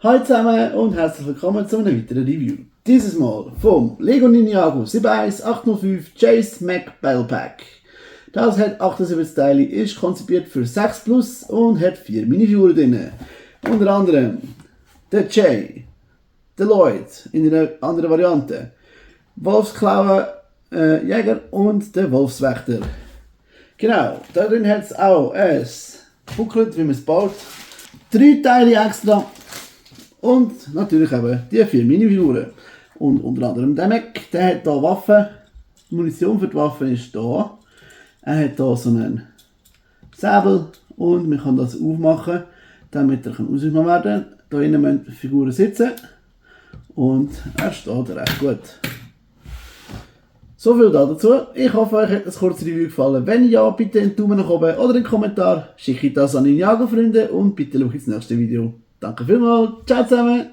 Hallo zusammen und herzlich willkommen zu einem weiteren Review. Dieses Mal vom Lego Ninjago 71805 Chase Mac Battle Pack. Das hat 78 Teile, ist konzipiert für 6 Plus und hat 4 Minifiguren drin. Unter anderem der Jay, der Lloyd in einer anderen Variante, Wolfsklaue Jäger und der Wolfswächter. Genau, darin hat es auch ein Booklet, wie man es baut, 3 Teile extra und natürlich eben die 4 Minifiguren. Und unter anderem der Mac, der hat hier Waffen, die Munition für die Waffen ist da. Er hat hier so einen Säbel und man kann das aufmachen, damit er ausgenommen werden kann. Hier innen müssen die Figuren sitzen und er steht recht gut. So viel dazu. Ich hoffe, euch hat das kurze Review gefallen. Wenn ja, bitte einen Daumen nach oben oder einen Kommentar. Schickt das an Ninjago-Freunde und bitte schaut ins nächste Video. Danke vielmals. Ciao zusammen.